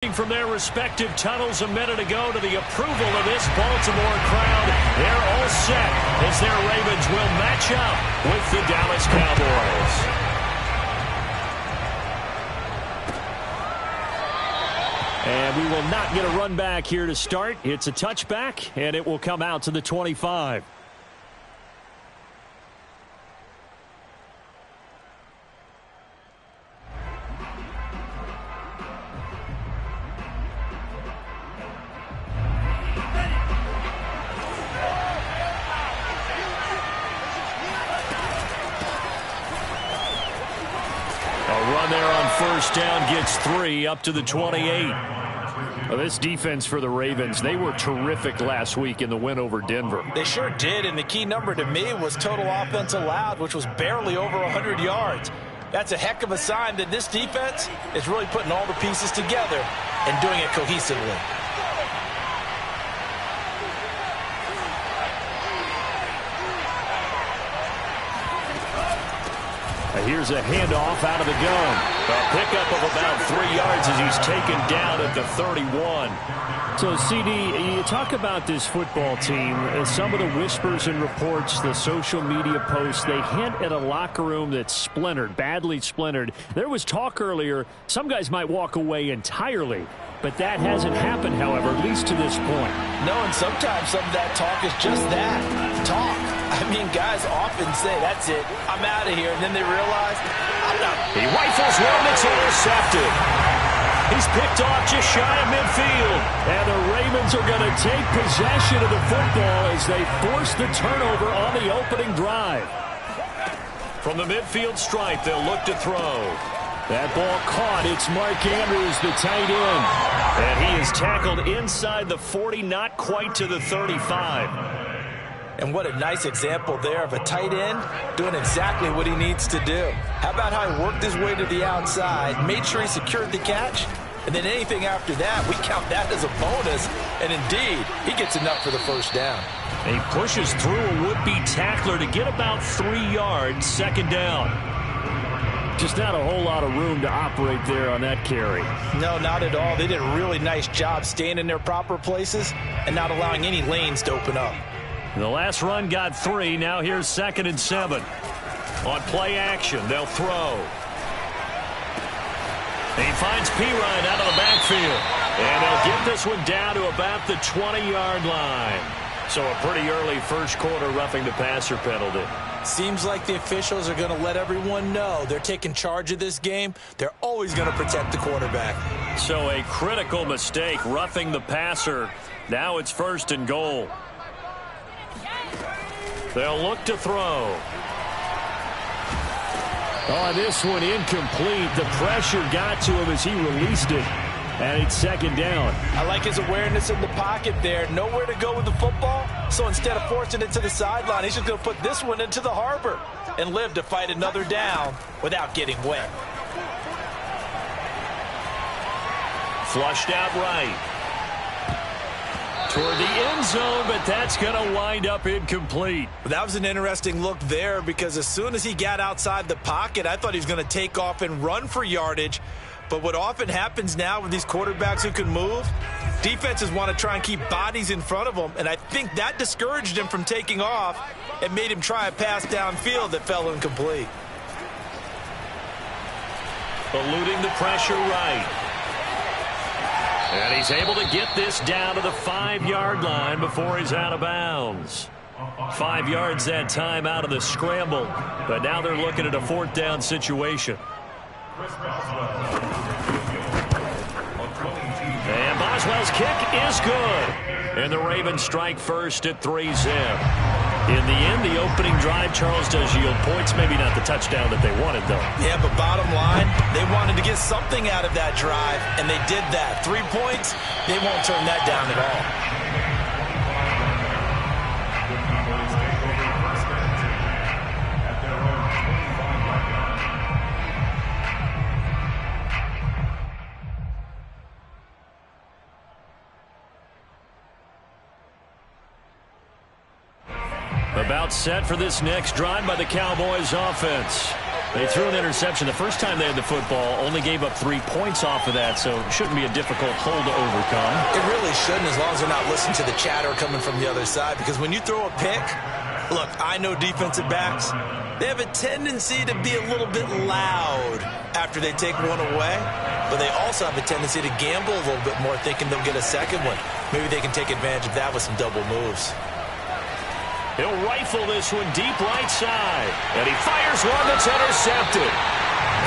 From their respective tunnels a minute ago to the approval of this Baltimore crowd. They're all set as their Ravens will match up with the Dallas Cowboys. And we will not get a run back here to start. It's a touchback, and it will come out to the 25. First down gets 3 up to the 28. Well, this defense for the Ravens, they were terrific last week in the win over Denver. They sure did, and the key number to me was total offense allowed, which was barely over 100 yards. That's a heck of a sign that this defense is really putting all the pieces together and doing it cohesively. Here's a handoff out of the gun. A pickup of about 3 yards as he's taken down at the 31. So, CD, you talk about this football team, some of the whispers and reports, the social media posts, they hint at a locker room that's splintered, badly splintered. There was talk earlier, some guys might walk away entirely, but that hasn't happened, however, at least to this point. No, and sometimes some of that talk is just that, talk. I mean, guys often say, that's it, I'm out of here, and then they realize, I'm not. He rifles one that's intercepted. He's picked off just shy of midfield. And the Ravens are going to take possession of the football as they force the turnover on the opening drive. From the midfield stripe, they'll look to throw. That ball caught. It's Mark Andrews, the tight end. And he is tackled inside the 40, not quite to the 35. And what a nice example there of a tight end doing exactly what he needs to do. How about how he worked his way to the outside, made sure he secured the catch, and then anything after that, we count that as a bonus. And indeed, he gets enough for the first down. And he pushes through a would-be tackler to get about 3 yards, second down. Just not a whole lot of room to operate there on that carry. No, not at all. They did a really nice job staying in their proper places and not allowing any lanes to open up. The last run got 3. Now here's 2nd and 7. On play action, they'll throw. He finds Pirine out of the backfield. And they'll get this one down to about the 20-yard line. So a pretty early first quarter roughing the passer penalty. Seems like the officials are going to let everyone know they're taking charge of this game. They're always going to protect the quarterback. So a critical mistake, roughing the passer. Now it's 1st and goal. They'll look to throw. Oh, this one incomplete. The pressure got to him as he released it. And it's 2nd down. I like his awareness in the pocket there. Nowhere to go with the football. So instead of forcing it to the sideline, he's just going to put this one into the harbor and live to fight another down without getting wet. Flushed out right. Toward the end zone, but that's going to wind up incomplete. That was an interesting look there because as soon as he got outside the pocket, I thought he was going to take off and run for yardage. But what often happens now with these quarterbacks who can move, defenses want to try and keep bodies in front of them, and I think that discouraged him from taking off and made him try a pass downfield that fell incomplete. Eluding the pressure right. And he's able to get this down to the 5-yard line before he's out of bounds. 5 yards that time out of the scramble. But now they're looking at a 4th down situation. And Boswell's kick is good. And the Ravens strike first at 3-zip. In the end, the opening drive, Charles, does yield points. Maybe not the touchdown that they wanted, though. Yeah, but bottom line, they wanted to get something out of that drive, and they did that. 3 points, they won't turn that down at all. About set for this next drive by the Cowboys offense. They threw an interception the first time they had the football, only gave up 3 points off of that, so it shouldn't be a difficult hole to overcome. It really shouldn't, as long as they're not listening to the chatter coming from the other side, because when you throw a pick, look, I know defensive backs, they have a tendency to be a little bit loud after they take one away, but they also have a tendency to gamble a little bit more, thinking they'll get a second one. Maybe they can take advantage of that with some double moves. He'll rifle this one deep right side, and he fires one that's intercepted.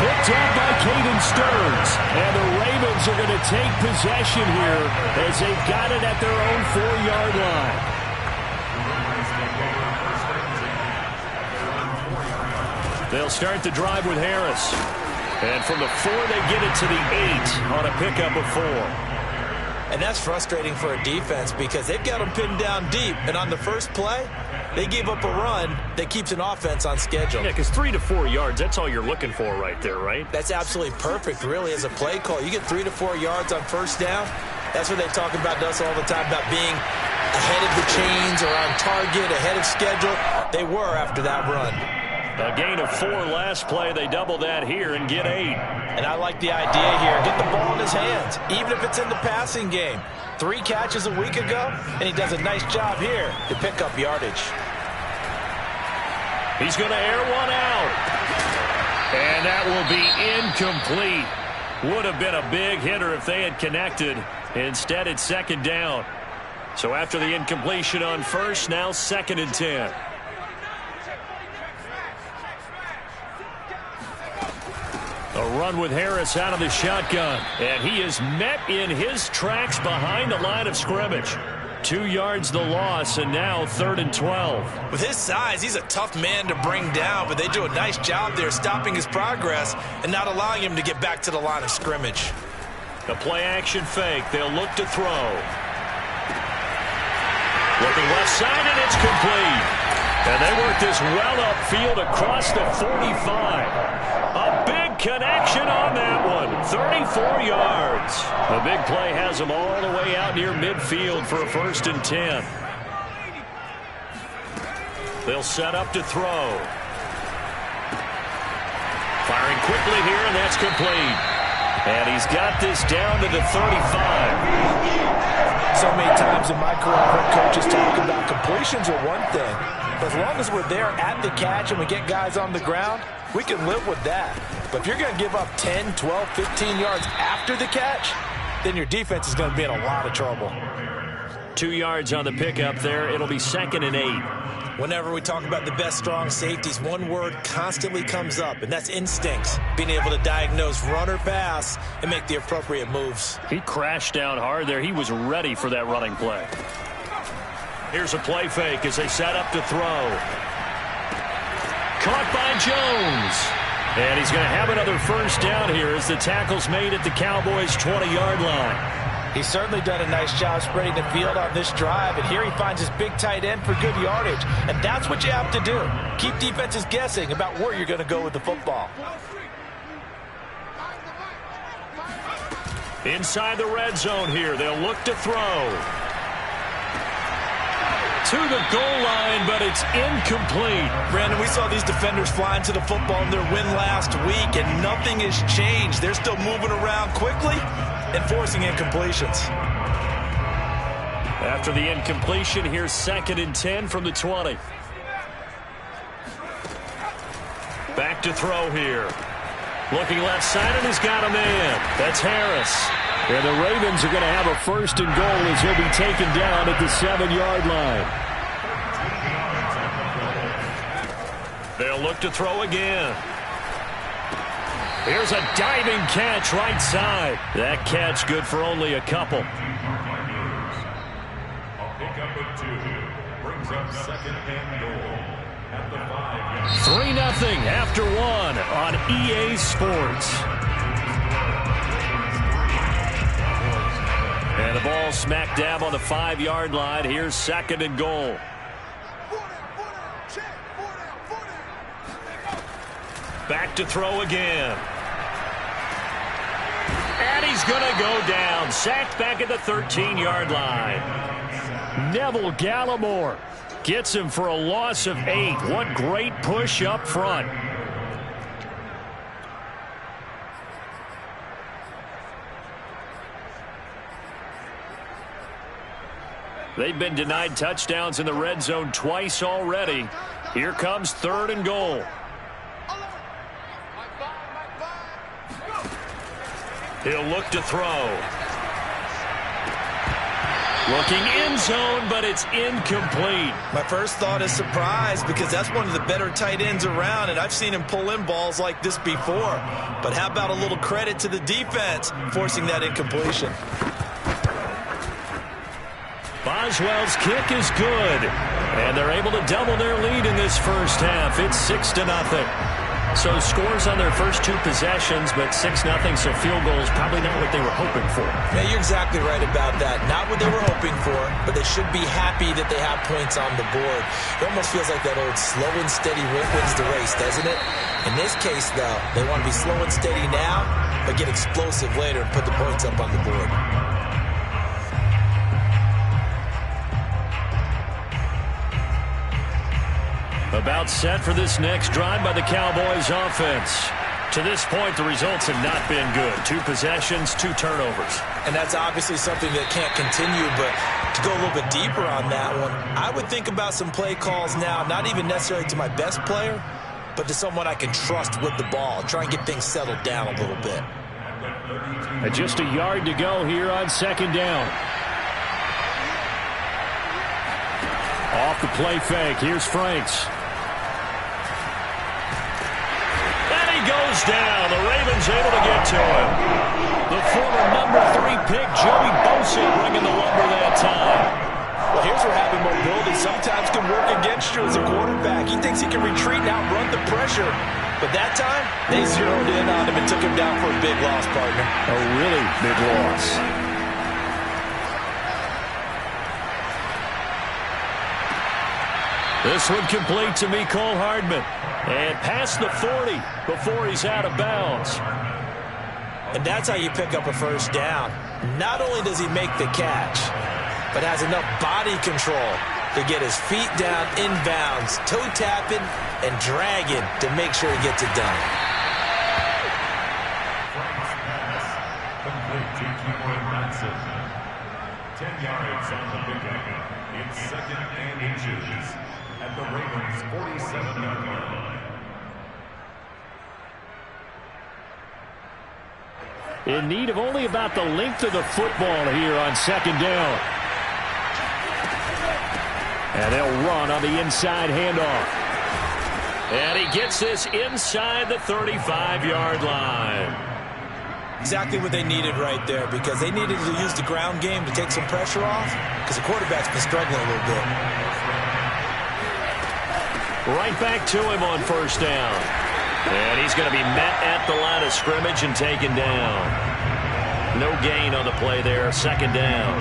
Picked up by Caden Stearns, and the Ravens are going to take possession here as they've got it at their own 4-yard line. They'll start the drive with Harris. And from the 4, they get it to the 8 on a pickup of 4. And that's frustrating for a defense because they've got them pinned down deep. And on the first play, they gave up a run that keeps an offense on schedule. Yeah, because 3 to 4 yards, that's all you're looking for right there, right? That's absolutely perfect, really, as a play call. You get 3 to 4 yards on first down. That's what they talk about to us all the time, about being ahead of the chains or on target, ahead of schedule. They were after that run. A gain of 4 last play. They double that here and get 8. And I like the idea here. Get the ball in his hands, even if it's in the passing game. 3 catches a week ago, and he does a nice job here to pick up yardage. He's going to air one out. And that will be incomplete. Would have been a big hitter if they had connected. Instead, it's second down. So after the incompletion on first, now 2nd and 10. A run with Harris out of the shotgun. And he is met in his tracks behind the line of scrimmage. 2 yards the loss, and now 3rd and 12. With his size, he's a tough man to bring down, but they do a nice job there stopping his progress and not allowing him to get back to the line of scrimmage. The play-action fake. They'll look to throw. Looking left side, and it's complete. And they work this well upfield across the 45. A big connection on that one. 34 yards. The big play has them all the way out near midfield for a 1st and 10. They'll set up to throw. Firing quickly here, and that's complete. And he's got this down to the 35. So many times in my career, I've heard coaches talk about completions are one thing. As long as we're there at the catch and we get guys on the ground, we can live with that. But if you're going to give up 10, 12, 15 yards after the catch, then your defense is going to be in a lot of trouble. 2 yards on the pickup there. It'll be 2nd and 8. Whenever we talk about the best strong safeties, one word constantly comes up, and that's instincts. Being able to diagnose run or pass and make the appropriate moves. He crashed down hard there. He was ready for that running play. Here's a play fake as they set up to throw. Caught by Jones. And he's going to have another 1st down here as the tackle's made at the Cowboys' 20-yard line. He's certainly done a nice job spreading the field on this drive, and here he finds his big tight end for good yardage. And that's what you have to do. Keep defenses guessing about where you're going to go with the football. Inside the red zone here, they'll look to throw. To the goal line, but it's incomplete. Brandon, we saw these defenders flying to the football in their win last week, and nothing has changed. They're still moving around quickly and forcing incompletions. After the incompletion, here's 2nd and 10 from the 20. Back to throw here. Looking left side, and he's got a man. That's Harris. And the Ravens are going to have a 1st and goal as he'll be taken down at the 7-yard line. They'll look to throw again. Here's a diving catch right side. That catch good for only a couple. A pickup of 2 brings up 2nd and goal at the 5-yard line. 3-0 after 1 on EA Sports. And the ball smack dab on the 5-yard line. Here's 2nd and goal. Back to throw again. And he's going to go down. Sacked back at the 13-yard line. Neville Gallimore gets him for a loss of 8. What great push up front. They've been denied touchdowns in the red zone twice already. Here comes 3rd and goal. He'll look to throw. Looking end zone, but it's incomplete. My first thought is surprise because that's one of the better tight ends around, and I've seen him pull in balls like this before. But how about a little credit to the defense forcing that incompletion? Boswell's kick is good, and they're able to double their lead in this first half. It's 6-0. So scores on their first 2 possessions, but 6-0, so field goal is probably not what they were hoping for. Yeah, you're exactly right about that. Not what they were hoping for, but they should be happy that they have points on the board. It almost feels like that old slow and steady wins the race, doesn't it? In this case, though, they want to be slow and steady now, but get explosive later and put the points up on the board. About set for this next drive by the Cowboys offense. To this point, the results have not been good. 2 possessions, 2 turnovers. And that's obviously something that can't continue, but to go a little bit deeper on that one, I would think about some play calls now, not even necessarily to my best player, but to someone I can trust with the ball. Try and get things settled down a little bit. Just a yard to go here on 2nd down. Off the play fake, here's Franks. Goes down. The Ravens able to get to him. The former number 3 pick, Joey Bosa, bringing the lumber that time. Well, here's where having mobility sometimes can work against you as a quarterback. He thinks he can retreat and outrun the pressure. But that time, they zeroed in on him and took him down for a big loss, partner. A really big loss. This one complete to Mecole Hardman. And past the 40 before he's out of bounds. And that's how you pick up a first down. Not only does he make the catch, but has enough body control to get his feet down inbounds, toe tapping and dragging to make sure he gets it done. Complete to Cameron Matson. 10 yards on the pickup. It's 2nd and inches at the Ravens' 47-yard line. In need of only about the length of the football here on 2nd down. And they'll run on the inside handoff. And he gets this inside the 35-yard line. Exactly what they needed right there, because they needed to use the ground game to take some pressure off, because the quarterback's been struggling a little bit. Right back to him on 1st down. And he's going to be met at the line of scrimmage and taken down. No gain on the play there, 2nd down.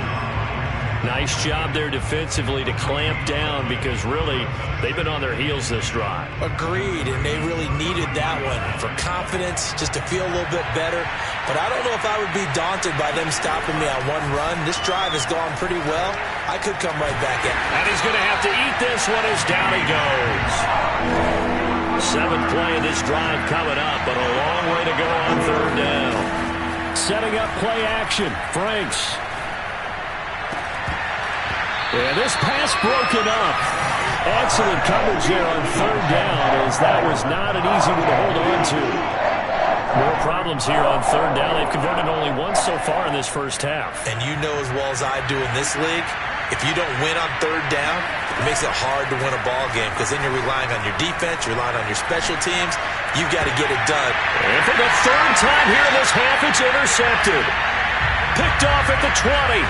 Nice job there defensively to clamp down, because really they've been on their heels this drive. Agreed, and they really needed that one for confidence, just to feel a little bit better. But I don't know if I would be daunted by them stopping me on one run. This drive has gone pretty well. I could come right back in. And he's going to have to eat this one as down he goes. 7th play of this drive coming up, but a long way to go on 3rd down. Setting up play action. Franks. And this pass broken up. Excellent coverage there on 3rd down, as that was not an easy one to hold on to. More problems here on 3rd down. They've converted only once so far in this first half. And you know as well as I do in this league, if you don't win on 3rd down, it makes it hard to win a ball game, because then you're relying on your defense, you're relying on your special teams. You've got to get it done. And for the 3rd time here in this half, it's intercepted. Picked off at the 20.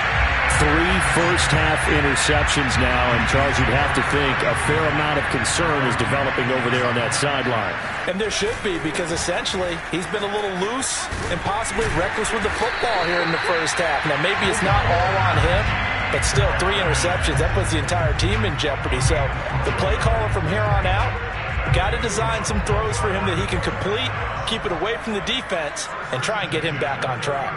3 first-half interceptions now, and Charles, you'd have to think a fair amount of concern is developing over there on that sideline. And there should be, because essentially he's been a little loose and possibly reckless with the football here in the first half. Now, maybe it's not all on him, but still 3 interceptions. That puts the entire team in jeopardy. So the play caller from here on out got to design some throws for him that he can complete, keep it away from the defense, and try and get him back on track.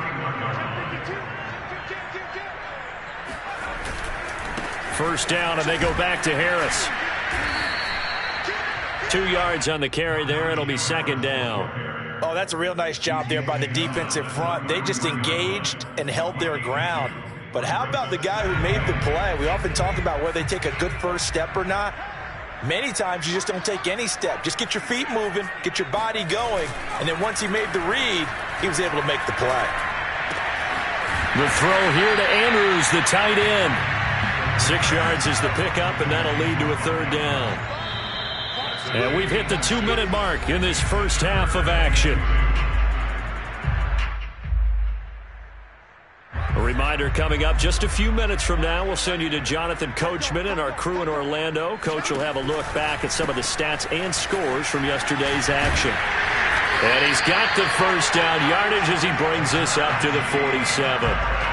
First down, and they go back to Harris. 2 yards on the carry there. It'll be 2nd down. Oh, that's a real nice job there by the defensive front. They just engaged and held their ground. But how about the guy who made the play? We often talk about whether they take a good first step or not. Many times you just don't take any step. Just get your feet moving, get your body going, and then once he made the read, he was able to make the play. The throw here to Andrews, the tight end. 6 yards is the pickup, and that'll lead to a third down. And we've hit the 2-minute mark in this first half of action. A reminder coming up just a few minutes from now, we'll send you to Jonathan Coachman and our crew in Orlando. Coach will have a look back at some of the stats and scores from yesterday's action. And he's got the first down yardage as he brings this up to the 47.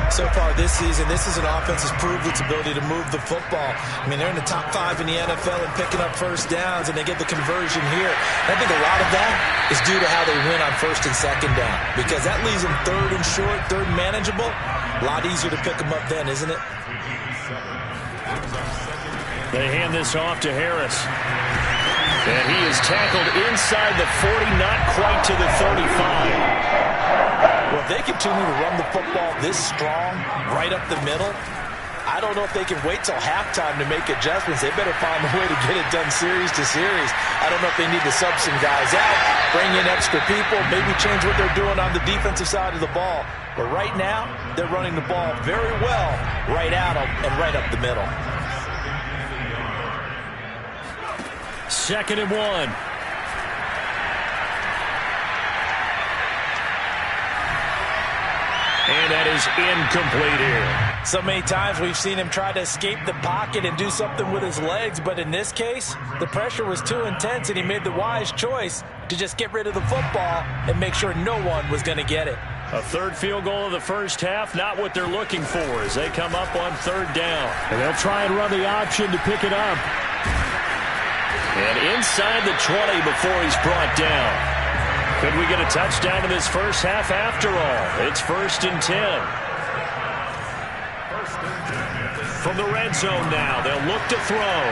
So far this season, this is an offense that's proved its ability to move the football. I mean, they're in the top 5 in the NFL and picking up first downs, and they get the conversion here. And I think a lot of that is due to how they win on first and second down, because that leaves them third and short, third manageable. A lot easier to pick them up then, isn't it? They hand this off to Harris. And he is tackled inside the 40, not quite to the 35. Well, if they continue to run the football this strong, right up the middle, I don't know if they can wait till halftime to make adjustments. They better find a way to get it done series to series. I don't know if they need to sub some guys out, bring in extra people, maybe change what they're doing on the defensive side of the ball. But right now, they're running the ball very well right at them and right up the middle. 2nd and 1. And that is incomplete here. So many times we've seen him try to escape the pocket and do something with his legs, but in this case, the pressure was too intense and he made the wise choice to just get rid of the football and make sure no one was going to get it. A third field goal of the first half, not what they're looking for as they come up on third down. And they'll try and run the option to pick it up. And inside the 20 before he's brought down. Could we get a touchdown in this first half after all? It's 1st and 10. From the red zone now, they'll look to throw.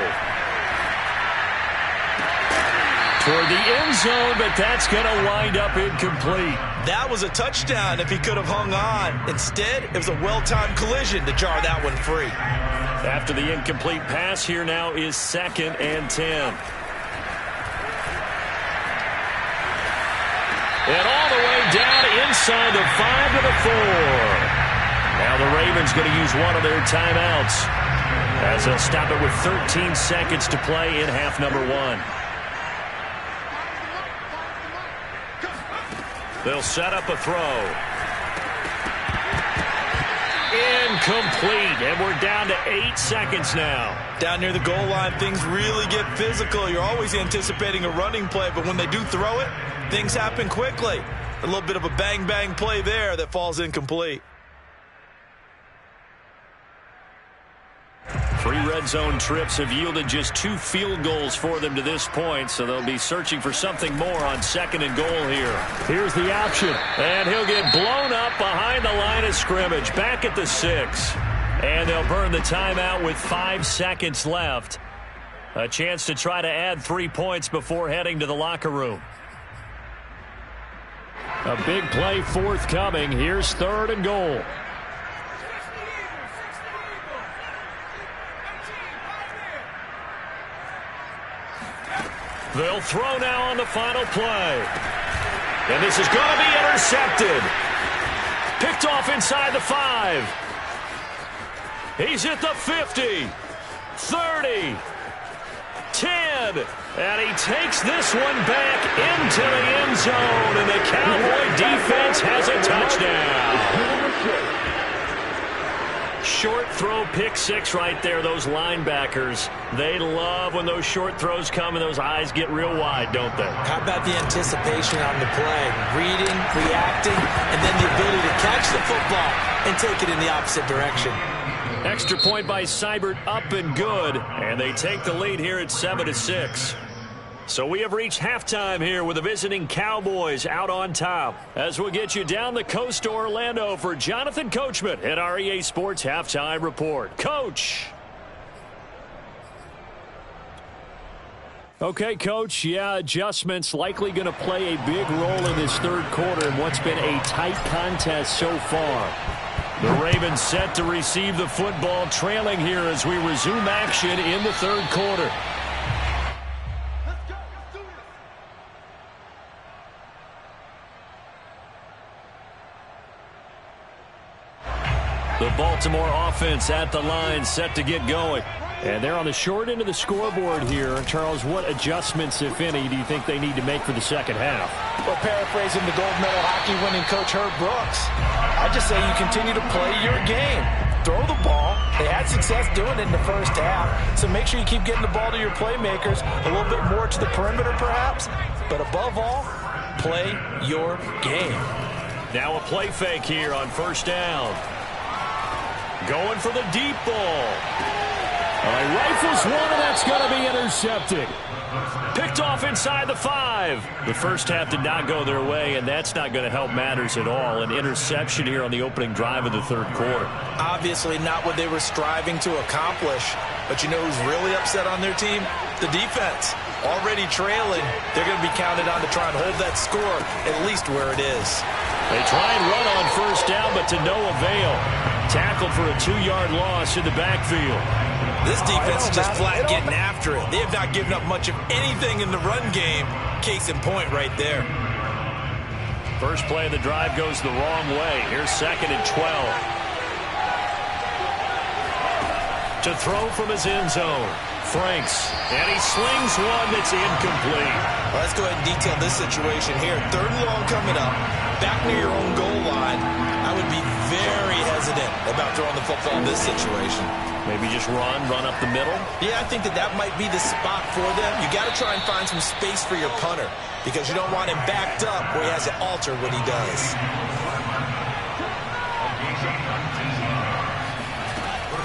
Toward the end zone, but that's going to wind up incomplete. That was a touchdown if he could have hung on. Instead, it was a well-timed collision to jar that one free. After the incomplete pass, here now is 2nd and 10. And all the way down inside the 5 to the 4. Now the Ravens going to use one of their timeouts as they'll stop it with 13 seconds to play in half number 1. They'll set up a throw. Incomplete, and we're down to 8 seconds now. Down near the goal line, things really get physical. You're always anticipating a running play, but when they do throw it, things happen quickly. A little bit of a bang-bang play there that falls incomplete. 3 red zone trips have yielded just 2 field goals for them to this point, so they'll be searching for something more on 2nd and goal here. Here's the option, and he'll get blown up behind the line of scrimmage, back at the 6. And they'll burn the timeout with 5 seconds left. A chance to try to add 3 points before heading to the locker room. A big play forthcoming. Here's 3rd and goal. They'll throw now on the final play. And this is going to be intercepted. Picked off inside the 5. He's at the 50, 30, 10. And he takes this one back into the end zone. And the Cowboy defense has a touchdown. Short throw, pick 6 right there. Those linebackers, they love when those short throws come and those eyes get real wide, don't they? How about the anticipation on the play? Reading, reacting, and then the ability to catch the football and take it in the opposite direction. Extra point by Seibert, up and good. And they take the lead here at 7-6. So we have reached halftime here with the visiting Cowboys out on top. As we'll get you down the coast to Orlando for Jonathan Coachman at our EA Sports Halftime Report. Coach. Okay, Coach. Yeah, adjustments likely going to play a big role in this third quarter in what's been a tight contest so far. The Ravens set to receive the football, trailing here as we resume action in the third quarter. The Baltimore offense at the line, set to get going. And they're on the short end of the scoreboard here. Charles, what adjustments, if any, do you think they need to make for the second half? Well, paraphrasing the gold medal hockey winning coach Herb Brooks, I just say you continue to play your game. Throw the ball. They had success doing it in the first half, so make sure you keep getting the ball to your playmakers, a little bit more to the perimeter perhaps, but above all, play your game. Now a play fake here on first down. Going for the deep ball. Rifles one, and that's going to be intercepted. Picked off inside the 5. The first half did not go their way, and that's not going to help matters at all. An interception here on the opening drive of the third quarter. Obviously not what they were striving to accomplish, but you know who's really upset on their team? The defense. Already trailing, they're going to be counted on to try and hold that score at least where it is. They try and run on first down, but to no avail. Tackled for a 2-yard loss in the backfield. This defense is just flat getting after it. They have not given up much of anything in the run game. Case in point right there. First play of the drive goes the wrong way. Here's 2nd and 12. To throw from his end zone. Franks. And he slings one that's incomplete. Well, let's go ahead and detail this situation here. 3rd and long coming up. Back near your own goal line. I would be very hesitant about throwing the football in this situation. Maybe just run up the middle? Yeah, I think that might be the spot for them. You got to try and find some space for your punter because you don't want him backed up where he has to alter what he does.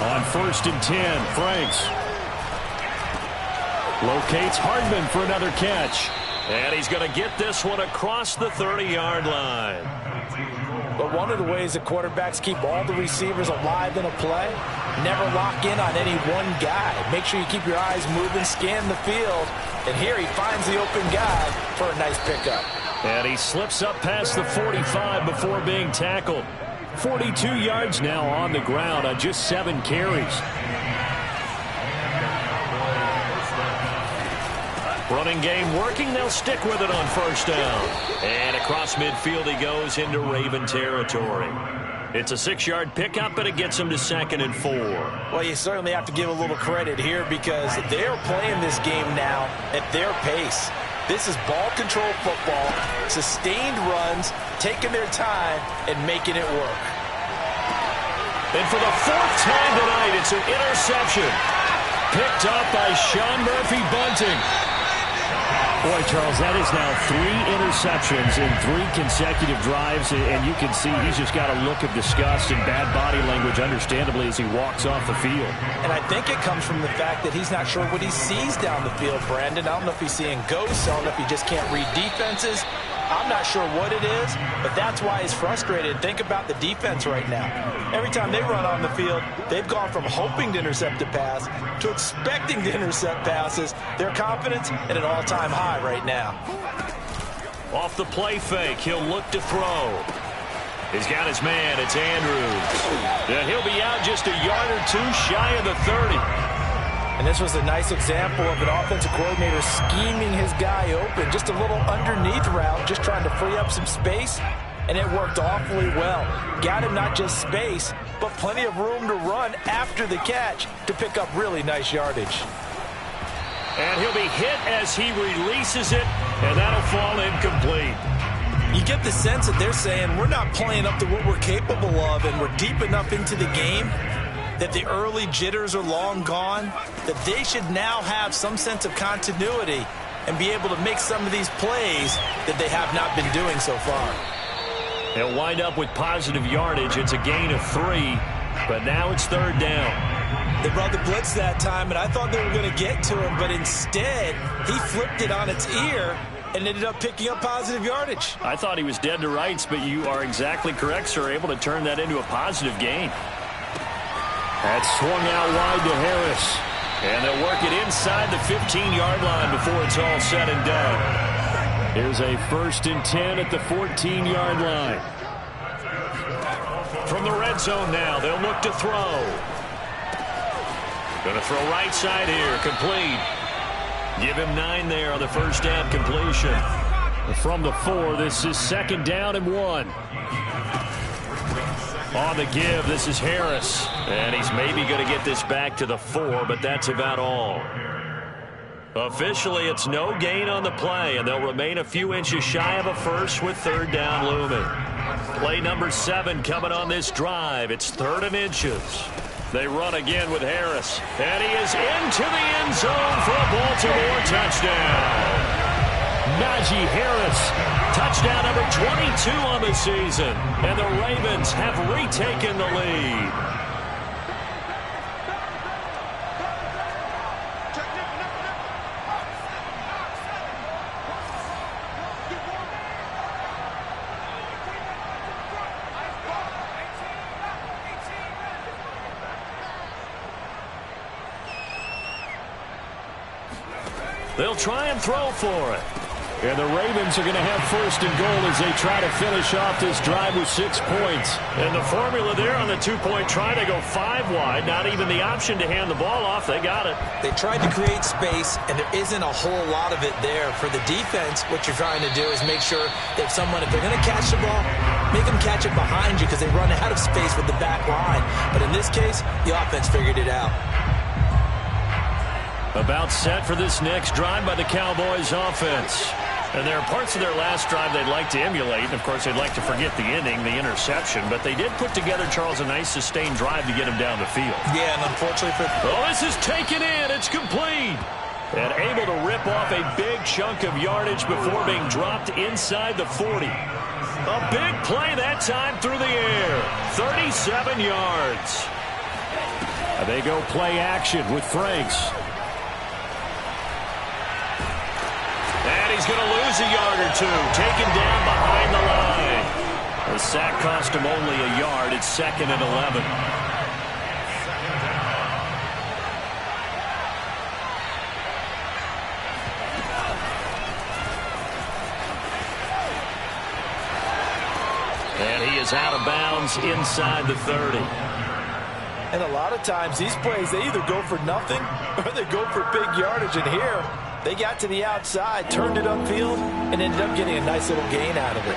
On 1st and 10, Franks locates Hardman for another catch. And he's going to get this one across the 30-yard line. But one of the ways that quarterbacks keep all the receivers alive in a play, never lock in on any one guy. Make sure you keep your eyes moving, scan the field. And here he finds the open guy for a nice pickup. And he slips up past the 45 before being tackled. 42 yards now on the ground on just 7 carries. Running game working. They'll stick with it on first down. And across midfield he goes into Raven territory. It's a 6-yard pickup, but it gets him to 2nd and 4. Well, you certainly have to give a little credit here because they're playing this game now at their pace. This is ball control football, sustained runs, taking their time, and making it work. And for the 4th time tonight, it's an interception. Picked up by Sean Murphy-Bunting. Boy, Charles, that is now 3 interceptions in 3 consecutive drives, and you can see he's just got a look of disgust and bad body language, understandably, as he walks off the field. And I think it comes from the fact that he's not sure what he sees down the field, Brandon. I don't know if he's seeing ghosts. I don't know if he just can't read defenses. I'm not sure what it is, but that's why he's frustrated. Think about the defense right now. Every time they run on the field, they've gone from hoping to intercept a pass to expecting to intercept passes. Their confidence at an all-time high right now. Off the play fake, he'll look to throw. He's got his man, it's Andrews. And he'll be out just a yard or 2 shy of the 30. And this was a nice example of an offensive coordinator scheming his guy open. Just a little underneath route, just trying to free up some space. And it worked awfully well. Got him not just space, but plenty of room to run after the catch to pick up really nice yardage. And he'll be hit as he releases it, and that'll fall incomplete. You get the sense that they're saying we're not playing up to what we're capable of, and we're deep enough into the game that the early jitters are long gone, that they should now have some sense of continuity and be able to make some of these plays that they have not been doing so far. They'll wind up with positive yardage. It's a gain of 3, but now it's 3rd down. They brought the blitz that time, and I thought they were going to get to him, but instead he flipped it on its ear and ended up picking up positive yardage. I thought he was dead to rights, but you are exactly correct, sir. Able to turn that into a positive gain. That's swung out wide to Harris. And they'll work it inside the 15-yard line before it's all said and done. Here's a 1st and 10 at the 14-yard line. From the red red zone now. They'll look to throw. Going to throw right side here. Complete. Give him 9 there on the first down completion. From the 4, this is 2nd down and 1. On the give, this is Harris. And he's maybe going to get this back to the 4, but that's about all. Officially, it's no gain on the play, and they'll remain a few inches shy of a first with 3rd down looming. Play number 7 coming on this drive. It's 3rd and inches. They run again with Harris. And he is into the end zone for a Baltimore touchdown. Najee Harris, touchdown number 22 on the season. And the Ravens have retaken the lead. They'll try and throw for it. And the Ravens are going to have 1st and goal as they try to finish off this drive with 6 points. And the formula there on the 2-point try, they go 5 wide. Not even the option to hand the ball off. They got it. They tried to create space, and there isn't a whole lot of it there. For the defense, what you're trying to do is make sure that if they're going to catch the ball, make them catch it behind you because they run out of space with the back line. But in this case, the offense figured it out. About set for this next drive by the Cowboys offense. And there are parts of their last drive they'd like to emulate. And, of course, they'd like to forget the inning, the interception. But they did put together, Charles, a nice sustained drive to get him down the field. Yeah, and unfortunately for... Oh, this is taken in. It's complete. And able to rip off a big chunk of yardage before being dropped inside the 40. A big play that time through the air. 37 yards. They go play action with Franks. And he's going to lose a yard or 2. Taken down behind the line. The sack cost him only a yard. It's 2nd and 11. And he is out of bounds inside the 30. And a lot of times these plays, they either go for nothing or they go for big yardage. And here, they got to the outside, turned it upfield, and ended up getting a nice little gain out of it.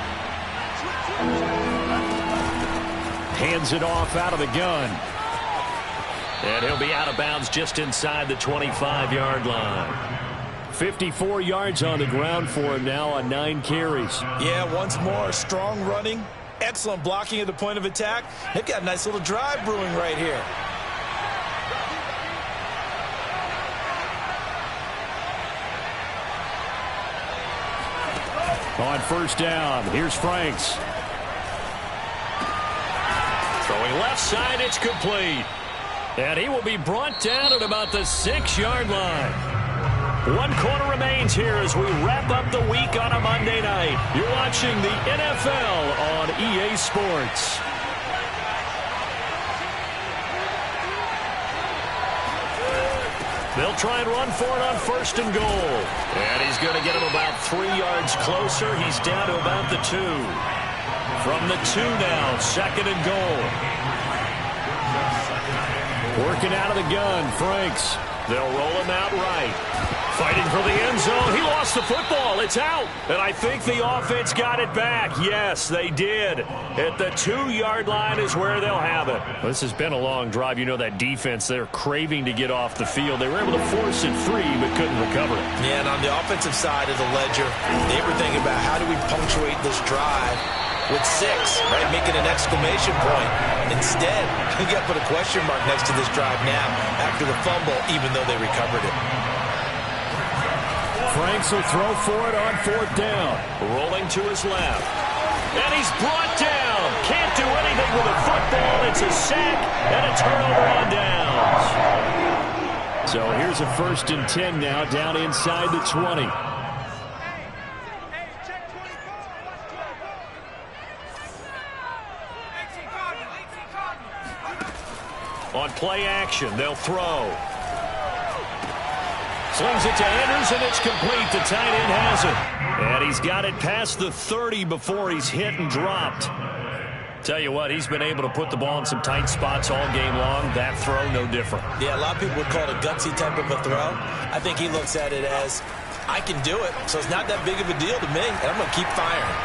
Hands it off out of the gun. And he'll be out of bounds just inside the 25-yard line. 54 yards on the ground for him now on 9 carries. Yeah, once more, strong running, excellent blocking at the point of attack. They've got a nice little drive brewing right here. On 1st down, here's Franks. Throwing left side, it's complete. And he will be brought down at about the 6-yard line. 1 quarter remains here as we wrap up the week on a Monday night. You're watching the NFL on EA Sports. They'll try and run for it on 1st and goal. And he's going to get him about 3 yards closer. He's down to about the 2. From the 2 now, 2nd and goal. Working out of the gun, Franks. They'll roll him out right. Fighting for the end zone. He lost the football. It's out. And I think the offense got it back. Yes, they did. At the 2-yard line is where they'll have it. Well, this has been a long drive. You know that defense, they're craving to get off the field. They were able to force it free, but couldn't recover it. Yeah, and on the offensive side of the ledger, they were thinking about how do we punctuate this drive with 6, right? Making an exclamation point. Instead, you got to put a question mark next to this drive now after the fumble, even though they recovered it. Franks will throw for it on 4th down. Rolling to his left. And he's brought down. Can't do anything with a football. It's a sack and a turnover on downs. So here's a 1st and 10 now down inside the 20. On play action, they'll throw. Slings it to Anders, and it's complete. The tight end has it. And he's got it past the 30 before he's hit and dropped. Tell you what, he's been able to put the ball in some tight spots all game long. That throw, no different. Yeah, a lot of people would call it a gutsy type of a throw. I think he looks at it as, I can do it, so it's not that big of a deal to me, and I'm going to keep firing.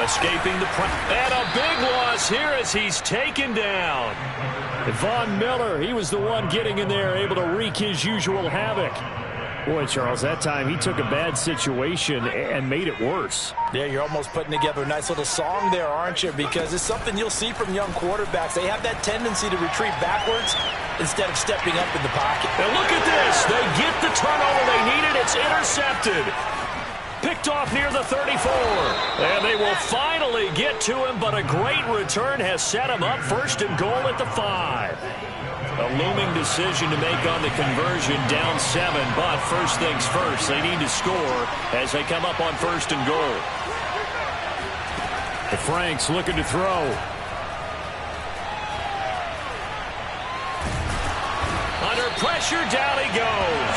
Escaping the pressure. And a big loss here as he's taken down. Von Miller, he was the one getting in there, able to wreak his usual havoc. Boy, Charles, that time he took a bad situation and made it worse. Yeah, you're almost putting together a nice little song there, aren't you? Because it's something you'll see from young quarterbacks. They have that tendency to retreat backwards instead of stepping up in the pocket. And look at this. They get the turnover they needed. It's intercepted. Picked off near the 34. And they will finally get to him, but a great return has set him up first and goal at the 5. A looming decision to make on the conversion, down 7, but first things first, they need to score as they come up on first and goal. The Franks looking to throw. Under pressure, down he goes.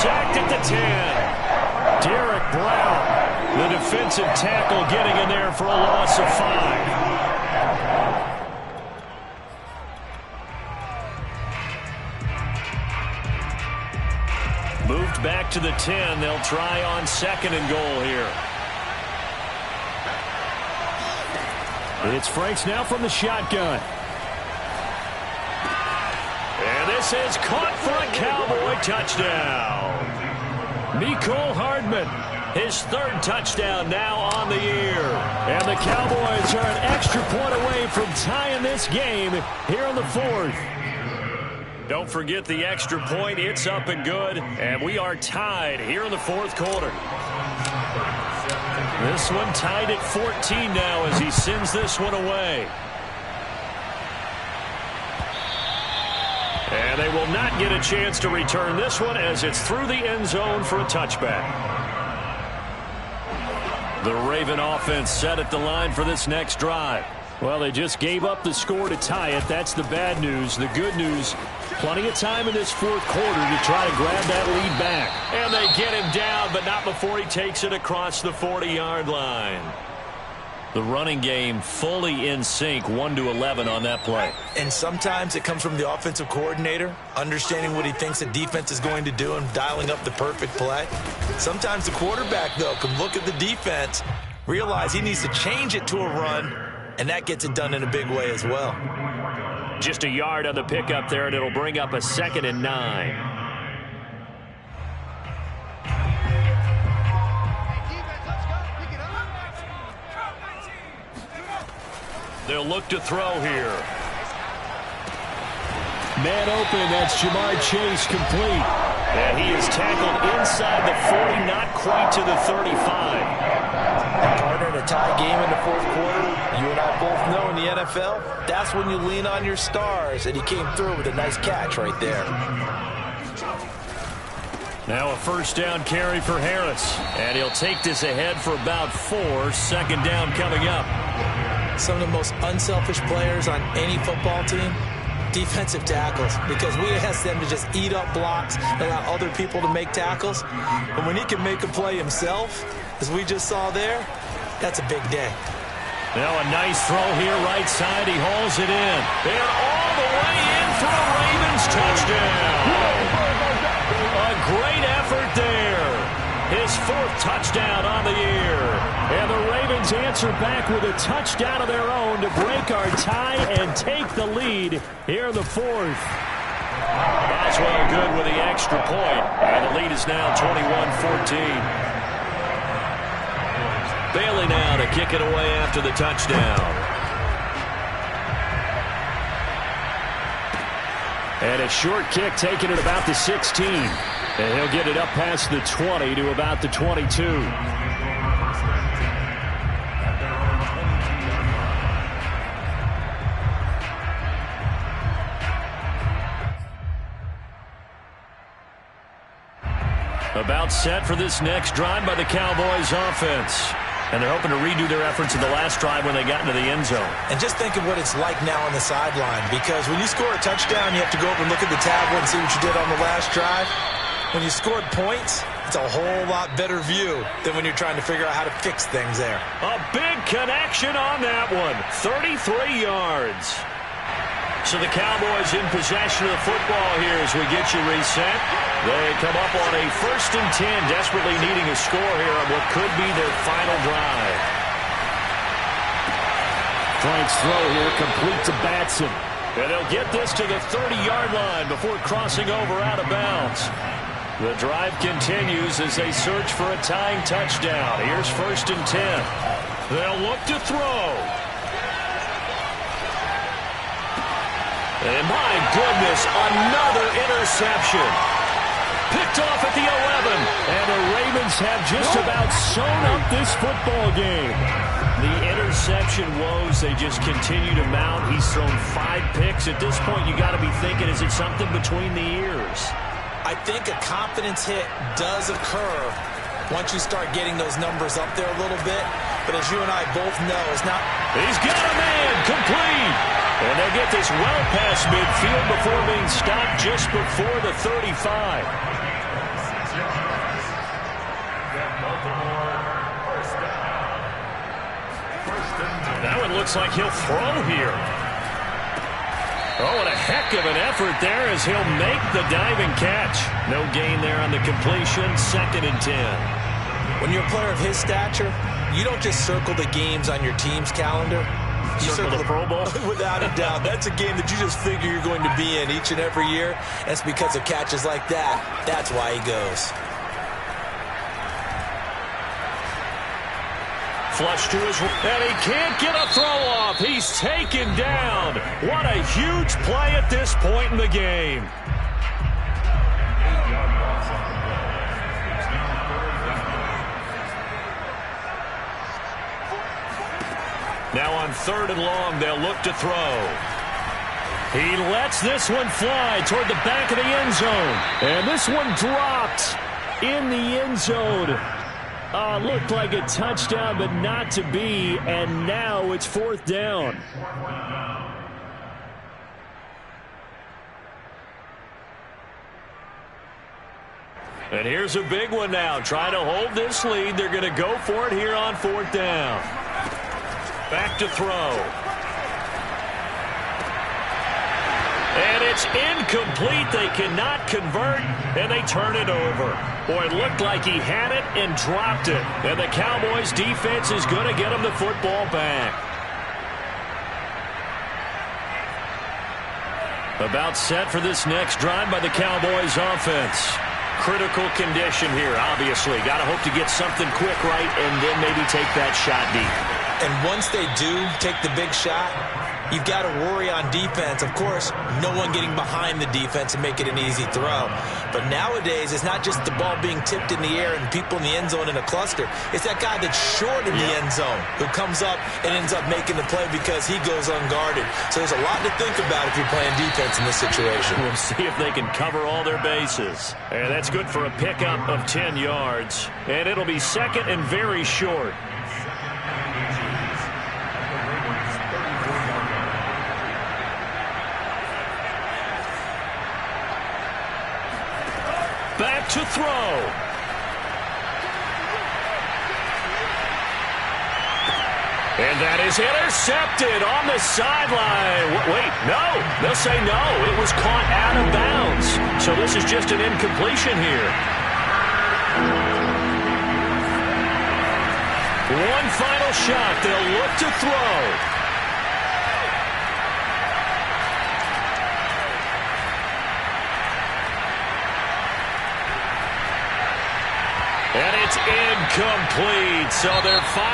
Sacked at the 10. Derek Brown, the defensive tackle, getting in there for a loss of 5. Moved back to the 10. They'll try on second and goal here. It's Franks now from the shotgun. And this is caught for a Cowboy touchdown. Mecole Hardman, his 3rd touchdown now on the year. And the Cowboys are an extra point away from tying this game here in the 4th. Don't forget the extra point. It's up and good. And we are tied here in the 4th quarter. This one tied at 14 now as he sends this one away. And they will not get a chance to return this one as it's through the end zone for a touchback. The Raven offense set at the line for this next drive. Well, they just gave up the score to tie it. That's the bad news. The good news, plenty of time in this 4th quarter to try to grab that lead back. And they get him down, but not before he takes it across the 40-yard line. The running game fully in sync, 1-11 on that play. And sometimes it comes from the offensive coordinator, understanding what he thinks the defense is going to do and dialing up the perfect play. Sometimes the quarterback, though, can look at the defense, realize he needs to change it to a run, and that gets it done in a big way as well. Just a yard on the pickup there, and it'll bring up a 2nd and 9. They'll look to throw here. Man open, that's Jamar Chase, complete. And he is tackled inside the 40, not quite to the 35. Partner, in a tie game in the 4th quarter, you and I both know in the NFL, that's when you lean on your stars, and he came through with a nice catch right there. Now a 1st down carry for Harris, and he'll take this ahead for about 4. 2nd down coming up. Some of the most unselfish players on any football team, defensive tackles, because we ask them to just eat up blocks, allow other people to make tackles. But when he can make a play himself, as we just saw there, that's a big day. Now a nice throw here, right side. He hauls it in. And all the way in for a Ravens touchdown. A great effort there. His 4th touchdown on the year. And the Ravens answer back with a touchdown of their own to break our tie and take the lead here in the 4th. Boswell good with the extra point. And the lead is now 21-14. Bailey now to kick it away after the touchdown. And a short kick taken at about the 16. And he'll get it up past the 20 to about the 22. About set for this next drive by the Cowboys offense. And they're hoping to redo their efforts in the last drive when they got into the end zone. And just think of what it's like now on the sideline, because when you score a touchdown, you have to go up and look at the tablet and see what you did on the last drive. When you scored points, It's a whole lot better view than when you're trying to figure out how to fix things there. A big connection on that one. 33 yards. So the Cowboys in possession of the football here as we get you reset. They come up on a 1st and 10, desperately needing a score here on what could be their final drive. Frank's throw here complete to Batson. And they'll get this to the 30-yard line before crossing over out of bounds. The drive continues as they search for a tying touchdown. Here's 1st and 10. They'll look to throw. And my goodness, another interception. Picked off at the 11. And the Ravens have just about sewn up this football game. The interception woes, they just continue to mount. He's thrown 5 picks. At this point, you got to be thinking, is it something between the ears? I think a confidence hit does occur once you start getting those numbers up there a little bit. But as you and I both know, it's not... He's got a man, complete. And they'll get this well past midfield before being stopped just before the 35. That one looks like he'll throw here. Oh, and a heck of an effort there as he'll make the diving catch. No gain there on the completion. 2nd and 10. When you're a player of his stature, you don't just circle the games on your team's calendar. You circle the Pro Bowl? Without a doubt. That's a game that you just figure you're going to be in each and every year. And it's because of catches like that. That's why he goes. Flush to his... And he can't get a throw off. He's taken down. What a huge play at this point in the game. Now on 3rd and long, they'll look to throw. He lets this one fly toward the back of the end zone. And this one dropped in the end zone. Looked like a touchdown, but not to be. And now it's 4th down. And here's a big one now. Trying to hold this lead. They're going to go for it here on 4th down. Back to throw. And it's incomplete. They cannot convert, and they turn it over. Boy, it looked like he had it and dropped it. And the Cowboys defense is going to get him the football back. About set for this next drive by the Cowboys offense. Critical condition here, obviously. Got to hope to get something quick right and then maybe take that shot deep. And once they do take the big shot, you've got to worry on defense. Of course, no one getting behind the defense and make it an easy throw. But nowadays, it's not just the ball being tipped in the air and people in the end zone in a cluster. It's that guy that's short in the end zone who comes up and ends up making the play because he goes unguarded. So there's a lot to think about if you're playing defense in this situation. We'll see if they can cover all their bases. And that's good for a pickup of 10 yards. And it'll be 2nd and very short. Back to throw. And that is intercepted on the sideline. Wait, no. They'll say no. It was caught out of bounds. So this is just an incompletion here. One final shot. They'll look to throw. And it's incomplete. So they're